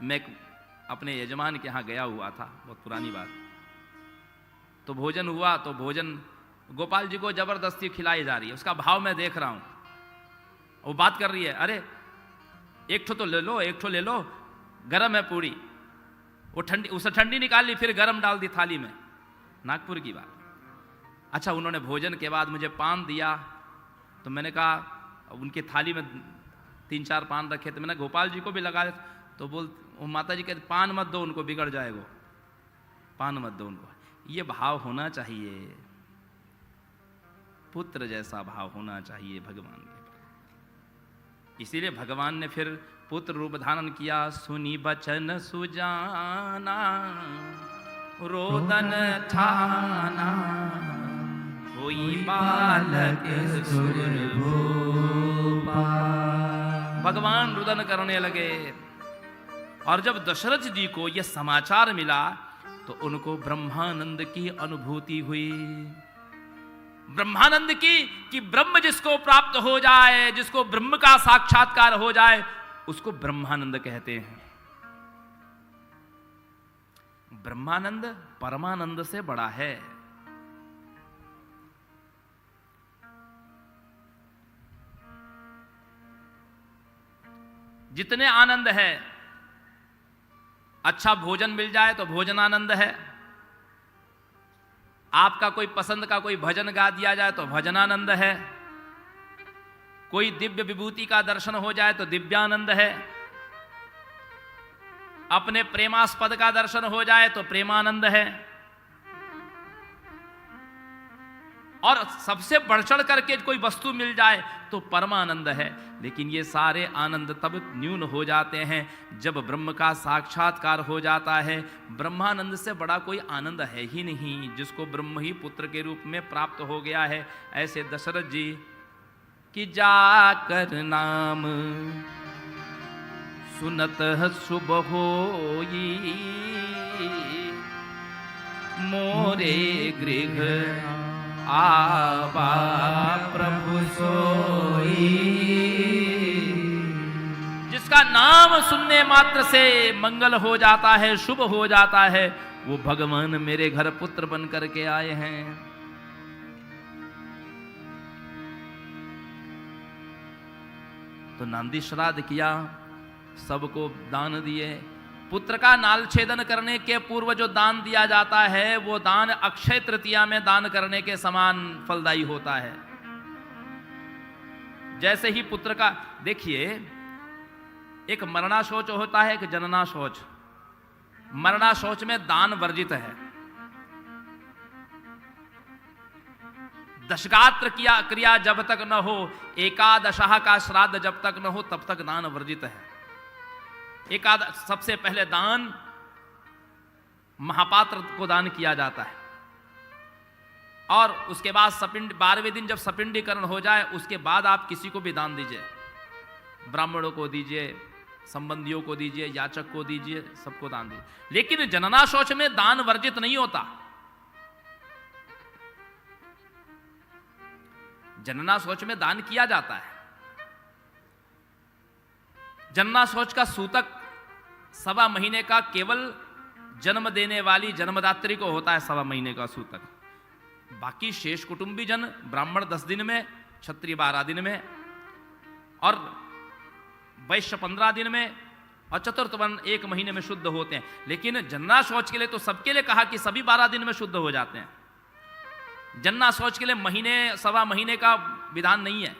मैं अपने यजमान के यहाँ गया हुआ था, बहुत पुरानी बात। तो भोजन हुआ, तो भोजन गोपाल जी को जबरदस्ती खिलाई जा रही है, उसका भाव मैं देख रहा हूं। वो बात कर रही है, अरे एक ठो तो ले लो, एक ठो ले लो, गरम है पूरी। वो ठंडी, उसे ठंडी निकाल ली, फिर गरम डाल दी थाली में। नागपुर की बात। अच्छा, उन्होंने भोजन के बाद मुझे पान दिया, तो मैंने कहा, उनकी थाली में 3-4 पान रखे थे, मैंने गोपाल जी को भी लगा। तो वो माता जी कहते, पान मत दो उनको, बिगड़ जाएगा, पान मत दो उनको। ये भाव होना चाहिए, पुत्र जैसा भाव होना चाहिए भगवान के। इसीलिए भगवान ने फिर पुत्र रूप धारण किया। सुनी बचन सुजाना, रोदन ठाना, कोई बालक सुरभूपा। भगवान रुदन करने लगे। और जब दशरथ जी को यह समाचार मिला तो उनको ब्रह्मानंद की अनुभूति हुई। ब्रह्मानंद की, कि ब्रह्म जिसको प्राप्त हो जाए, जिसको ब्रह्म का साक्षात्कार हो जाए, उसको ब्रह्मानंद कहते हैं। ब्रह्मानंद परमानंद से बड़ा है। जितने आनंद है, अच्छा भोजन मिल जाए तो भोजन आनंद है, आपका कोई पसंद का कोई भजन गा दिया जाए तो भजन आनंद है, कोई दिव्य विभूति का दर्शन हो जाए तो दिव्यानंद है, अपने प्रेमास्पद का दर्शन हो जाए तो प्रेमानंद है, और सबसे बढ़ चढ़ करके कोई वस्तु मिल जाए तो परमानंद है। लेकिन ये सारे आनंद तब न्यून हो जाते हैं जब ब्रह्म का साक्षात्कार हो जाता है। ब्रह्मानंद से बड़ा कोई आनंद है ही नहीं, जिसको ब्रह्म ही पुत्र के रूप में प्राप्त हो गया है। ऐसे दशरथ जी कि जाकर नाम सुनत शुभ होई, मोरे गृह आवा प्रभु सोई। जिसका नाम सुनने मात्र से मंगल हो जाता है, शुभ हो जाता है, वो भगवान मेरे घर पुत्र बन करके आए हैं। तो नांदी श्राद्ध किया, सबको दान दिए। पुत्र का नाल छेदन करने के पूर्व जो दान दिया जाता है, वो दान अक्षय तृतीया में दान करने के समान फलदायी होता है। जैसे ही पुत्र का, देखिए, एक मरणा शौच होता है, एक जनना शौच। मरणा शौच में दान वर्जित है। दशगात्र क्रिया जब तक न हो, एकादशा का श्राद्ध जब तक न हो, तब तक दान वर्जित है। सबसे पहले दान महापात्र को दान किया जाता है, और उसके बाद सपिंड, 12वें दिन जब सपिंडीकरण हो जाए, उसके बाद आप किसी को भी दान दीजिए। ब्राह्मणों को दीजिए, संबंधियों को दीजिए, याचक को दीजिए, सबको दान दीजिए। लेकिन जनना शौच में दान वर्जित नहीं होता। जनना शौच में दान किया जाता है। जनना शौच का सूतक 1.25 महीने का केवल जन्म देने वाली जन्मदात्री को होता है, 1.25 महीने का सूतक। बाकी शेष कुटुंबी जन, ब्राह्मण 10 दिन में, क्षत्रिय 12 दिन में, और वैश्य 15 दिन में, और चतुर्थ वर्ण 1 महीने में शुद्ध होते हैं। लेकिन जन्ना शौच के लिए तो सबके लिए कहा कि सभी 12 दिन में शुद्ध हो जाते हैं। जन्ना शौच के लिए महीने, 1.25 महीने का विधान नहीं है।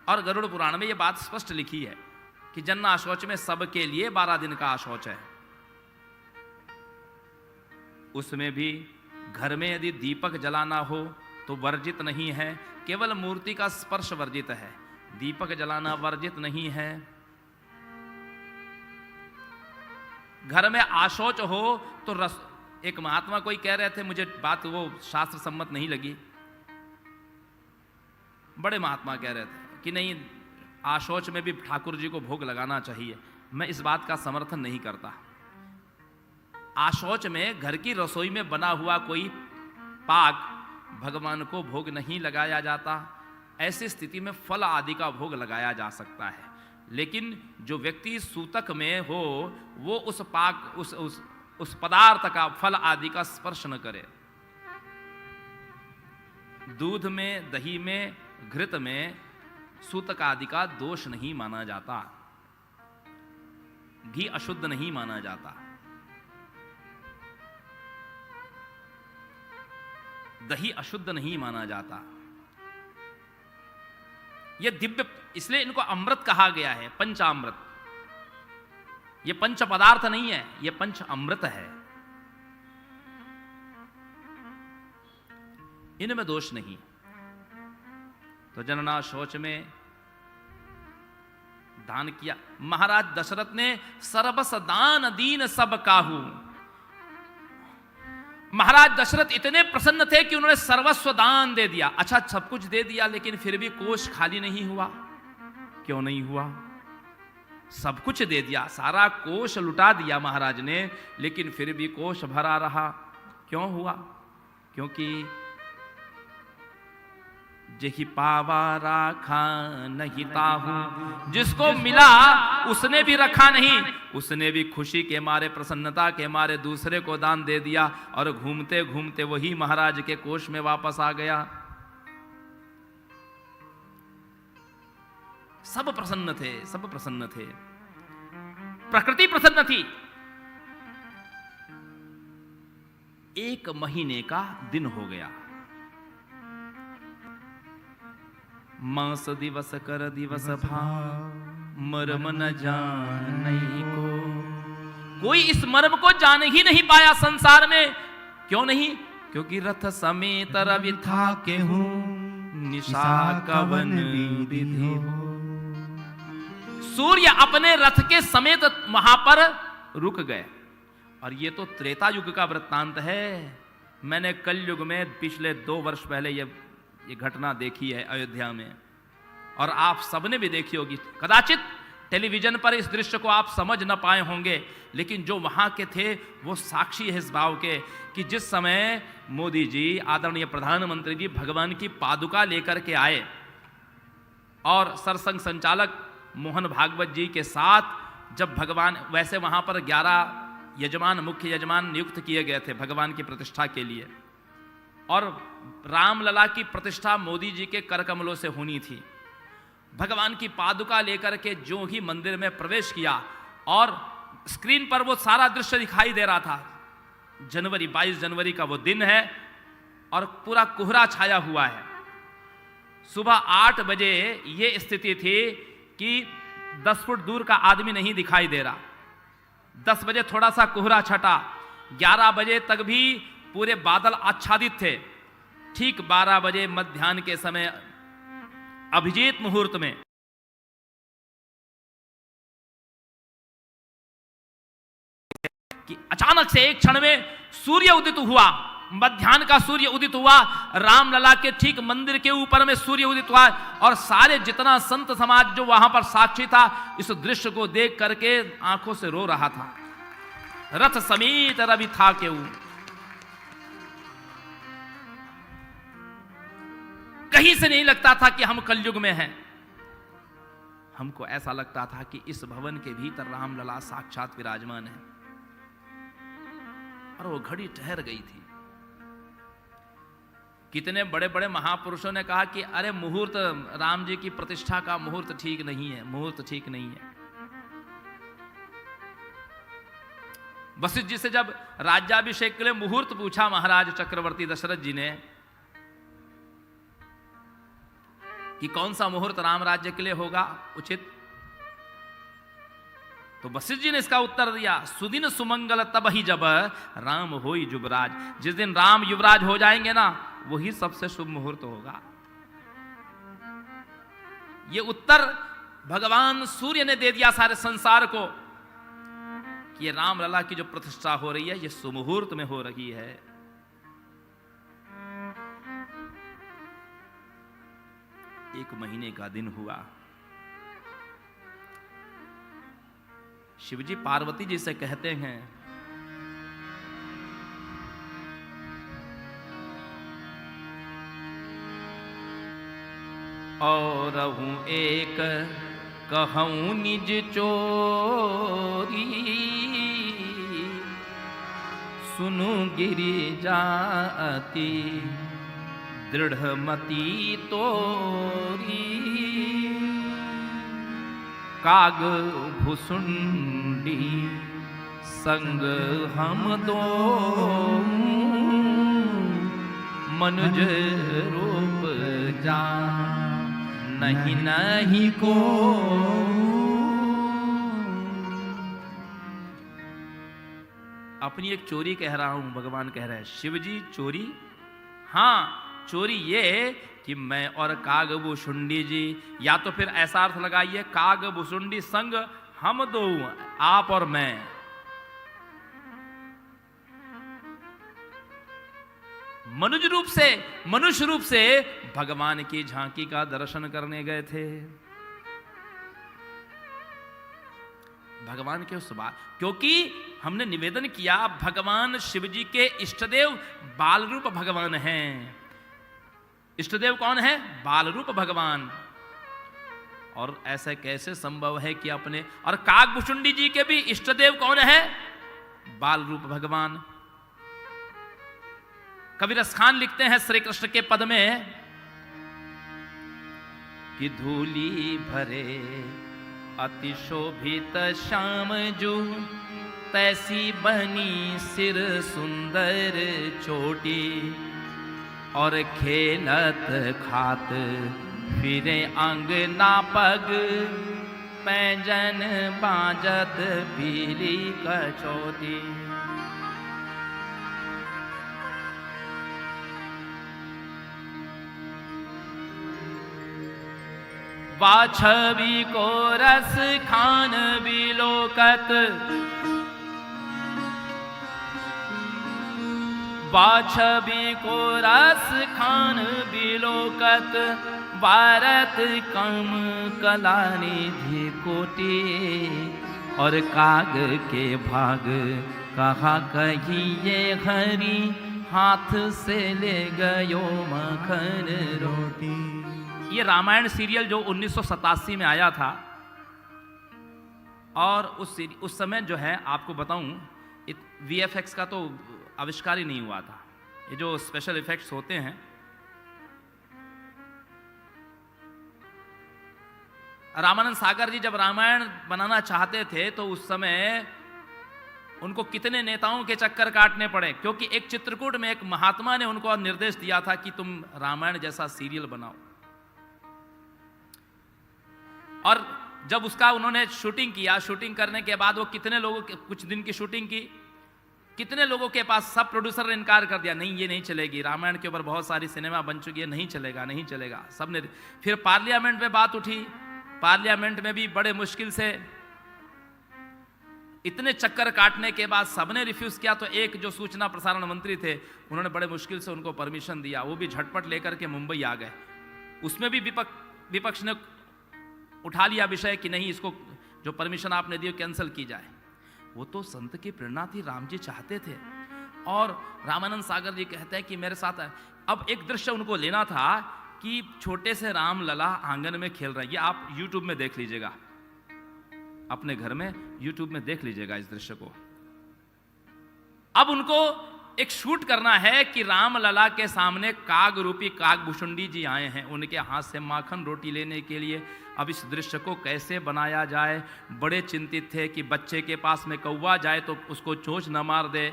और गरुड़ पुराण में यह बात स्पष्ट लिखी है कि जन्ना शौच में सबके लिए 12 दिन का शौच है। उसमें भी घर में यदि दीपक जलाना हो तो वर्जित नहीं है, केवल मूर्ति का स्पर्श वर्जित है, दीपक जलाना वर्जित नहीं है। घर में आशौच हो तो एक महात्मा कोई कह रहे थे, मुझे बात वो शास्त्र सम्मत नहीं लगी। बड़े महात्मा कह रहे थे कि नहीं, आशौच में भी ठाकुर जी को भोग लगाना चाहिए। मैं इस बात का समर्थन नहीं करता। आशौच में घर की रसोई में बना हुआ कोई पाक भगवान को भोग नहीं लगाया जाता। ऐसी स्थिति में फल आदि का भोग लगाया जा सकता है, लेकिन जो व्यक्ति सूतक में हो वो उस पाक उस पदार्थ का, फल आदि का स्पर्श न करे। दूध में, दही में, घृत में सूतक आदि का दोष नहीं माना जाता, घी अशुद्ध नहीं माना जाता। दही अशुद्ध नहीं माना जाता। यह दिव्य, इसलिए इनको अमृत कहा गया है, पंचामृत। यह पंच पदार्थ नहीं है, यह पंच अमृत है। इनमें दोष नहीं। तो जनना शौच में दान किया। महाराज दशरथ ने सर्वस दान दीन सब काहू। महाराज दशरथ इतने प्रसन्न थे कि उन्होंने सर्वस्व दान दे दिया। अच्छा, सब कुछ दे दिया, लेकिन फिर भी कोष खाली नहीं हुआ। क्यों नहीं हुआ? सब कुछ दे दिया, सारा कोष लुटा दिया महाराज ने, लेकिन फिर भी कोष भरा रहा। क्यों हुआ? क्योंकि जेहि पावा राखा नहीं ताहू, जिसको मिला उसने भी रखा नहीं, उसने भी खुशी के मारे, प्रसन्नता के मारे दूसरे को दान दे दिया, और घूमते घूमते वही महाराज के कोष में वापस आ गया। सब प्रसन्न थे, सब प्रसन्न थे, प्रकृति प्रसन्न थी। 1 महीने का दिन हो गया। मास दिवस कर दिवस भाव, मर्म न जानई को। कोई इस मर्म को जान ही नहीं पाया संसार में। क्यों नहीं? क्योंकि रथ समेत रवि था केहू, निशा कवन विधि हो। सूर्य अपने रथ के समेत वहां पर रुक गए। और ये तो त्रेता युग का वृत्तांत है। मैंने कलयुग में पिछले 2 वर्ष पहले ये घटना देखी है अयोध्या में, और आप सबने भी देखी होगी। कदाचित टेलीविजन पर इस दृश्य को आप समझ न पाए होंगे, लेकिन जो वहां के थे वो साक्षी है इस भाव के कि जिस समय मोदी जी, आदरणीय प्रधानमंत्री जी, भगवान की पादुका लेकर के आए और सरसंघ संचालक मोहन भागवत जी के साथ जब भगवान, वैसे वहां पर 11 यजमान, मुख्य यजमान नियुक्त किए गए थे भगवान की प्रतिष्ठा के लिए, और रामलला की प्रतिष्ठा मोदी जी के कर कमलों से होनी थी। भगवान की पादुका लेकर के जो ही मंदिर में प्रवेश किया, और स्क्रीन पर वो सारा दृश्य दिखाई दे रहा था। 22 जनवरी का वो दिन है और पूरा कोहरा छाया हुआ है। सुबह 8 बजे ये स्थिति थी कि 10 फुट दूर का आदमी नहीं दिखाई दे रहा। 10 बजे थोड़ा सा कोहरा छटा, 11 बजे तक भी पूरे बादल आच्छादित थे। ठीक 12 बजे मध्याह्न के समय, अभिजीत मुहूर्त में, कि अचानक से एक क्षण में सूर्य उदित हुआ। मध्याह्न का सूर्य उदित हुआ, रामलला के ठीक मंदिर के ऊपर में सूर्य उदित हुआ, और सारे जितना संत समाज जो वहां पर साक्षी था, इस दृश्य को देख करके आंखों से रो रहा था। रथ समेत रवि था केहू। कहीं से नहीं लगता था कि हम कलयुग में हैं। हमको ऐसा लगता था कि इस भवन के भीतर रामलला साक्षात विराजमान है। और वो घड़ी ठहर गई थी। कितने बड़े बड़े महापुरुषों ने कहा कि अरे मुहूर्त, राम जी की प्रतिष्ठा का मुहूर्त ठीक नहीं है, मुहूर्त ठीक नहीं है। वशिष्ठ जी से जब राज्याभिषेक के लिए मुहूर्त पूछा महाराज चक्रवर्ती दशरथ जी ने कि कौन सा मुहूर्त राम राज्य के लिए होगा उचित, तो वशिष्ठ जी ने इसका उत्तर दिया, सुदिन सुमंगल तब ही जब राम होई युवराज। जिस दिन राम युवराज हो जाएंगे ना, वही सबसे शुभ मुहूर्त होगा। ये उत्तर भगवान सूर्य ने दे दिया सारे संसार को कि ये रामलला की जो प्रतिष्ठा हो रही है, ये सुमुहूर्त में हो रही है। एक महीने का दिन हुआ। शिवजी पार्वती जी से कहते हैं, और हूं एक कहूँ निज चोरी, सुनु गिरिजा अति दृढ़मति तोरी। काग भुसुंडी संग हम दो, मनुज रूप जा नहीं नहीं को। अपनी एक चोरी कह रहा हूं, भगवान कह रहे हैं शिव जी चोरी, हाँ चोरी ये कि मैं और काग भुसुंडी जी, या तो फिर ऐसा अर्थ लगाइए काग भुसुंडी संग हम दो, आप और मैं। मनुष्य रूप से भगवान की झांकी का दर्शन करने गए थे। भगवान के उस बात, क्योंकि हमने निवेदन किया भगवान शिव जी के इष्टदेव बाल रूप भगवान हैं। इष्टदेव कौन है? बाल रूप भगवान। और ऐसा कैसे संभव है कि अपने और कागभुसुंडी जी के भी इष्टदेव कौन है? बाल रूप भगवान। कबीर खान लिखते हैं श्री कृष्ण के पद में कि धूली भरे अति शोभित श्याम जू, तैसी बनी सिर सुंदर चोटी, और खेलत खात फिरे अंगना पग, पैंजन बाजत पीली कचौती। बाछवी को रस खान बिलोकत, बाछवी को रस खान बिलोकत, भारत कम कलानिधि कोटि, और काग के भाग कहा कहिए हरि, हाथ से ले गयो मखन रोटी। ये रामायण सीरियल जो 1987 में आया था, और उस समय जो है आपको बताऊं VFX का तो आविष्कार ही नहीं हुआ था। ये जो स्पेशल इफेक्ट्स होते हैं, रामानंद सागर जी जब रामायण बनाना चाहते थे तो उस समय उनको कितने नेताओं के चक्कर काटने पड़े, क्योंकि एक चित्रकूट में एक महात्मा ने उनको निर्देश दिया था कि तुम रामायण जैसा सीरियल बनाओ। और जब उसका उन्होंने शूटिंग किया, शूटिंग करने के बाद वो कितने लोगों के, कुछ दिन की शूटिंग की, कितने लोगों के पास सब प्रोड्यूसर ने इनकार कर दिया, नहीं ये नहीं चलेगी, रामायण के ऊपर बहुत सारी सिनेमा बन चुकी है, नहीं चलेगा नहीं चलेगा, सबने। फिर पार्लियामेंट में बात उठी, पार्लियामेंट में भी बड़े मुश्किल से, इतने चक्कर काटने के बाद सबने रिफ्यूज किया। तो एक जो सूचना प्रसारण मंत्री थे, उन्होंने बड़े मुश्किल से उनको परमिशन दिया, वो भी झटपट लेकर के मुंबई आ गए। उसमें भी विपक्ष ने उठा लिया विषय कि नहीं, इसको जो परमिशन आपने दी कैंसिल की जाए। वो तो संत की प्रेरणा थी, राम जी चाहते थे। और रामानंद सागर जी कहते हैं कि मेरे साथ अब एक दृश्य उनको लेना था कि छोटे से राम लला आंगन में खेल रहे हैं। ये आप YouTube में देख लीजिएगा, अपने घर में YouTube में देख लीजिएगा इस दृश्य को। अब उनको एक शूट करना है कि राम लला के सामने काग रूपी कागभुसुंडी जी आए हैं, उनके हाथ से माखन रोटी लेने के लिए। अब इस दृश्य को कैसे बनाया जाए, बड़े चिंतित थे कि बच्चे के पास में कौवा जाए तो उसको चोंच न मार दे।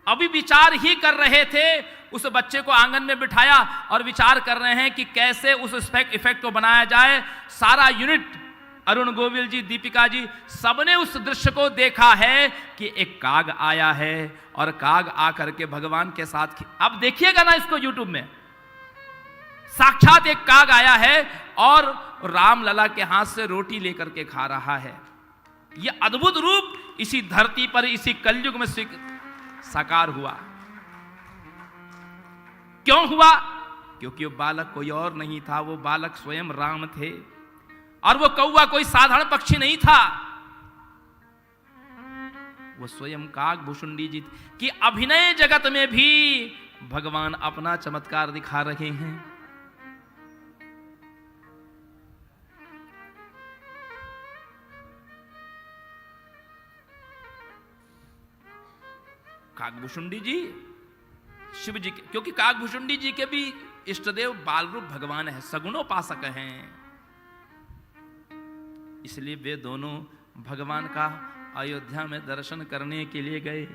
अभी विचार ही कर रहे थे, उस बच्चे को आंगन में बिठाया और विचार कर रहे हैं कि कैसे उस इफेक्ट को बनाया जाए। सारा यूनिट, अरुण गोविल जी, दीपिका जी, सबने उस दृश्य को देखा है कि एक काग आया है और काग आकर के भगवान के साथ, अब देखिएगा ना इसको YouTube में, साक्षात एक काग आया है और राम लला के हाथ से रोटी लेकर के खा रहा है। यह अद्भुत रूप इसी धरती पर, इसी कलयुग में साकार हुआ। क्यों हुआ? क्योंकि वो बालक कोई और नहीं था, वो बालक स्वयं राम थे। और वो कौवा कोई साधारण पक्षी नहीं था, वो स्वयं कागभुसुंडी जी की अभिनय जगत में भी भगवान अपना चमत्कार दिखा रहे हैं। काकभूषुंडी जी शिव जी के, क्योंकि काकभूषुंडी जी के भी इष्टदेव बाल रूप भगवान है, सगुणोपासक हैं, इसलिए वे दोनों भगवान का अयोध्या में दर्शन करने के लिए गए।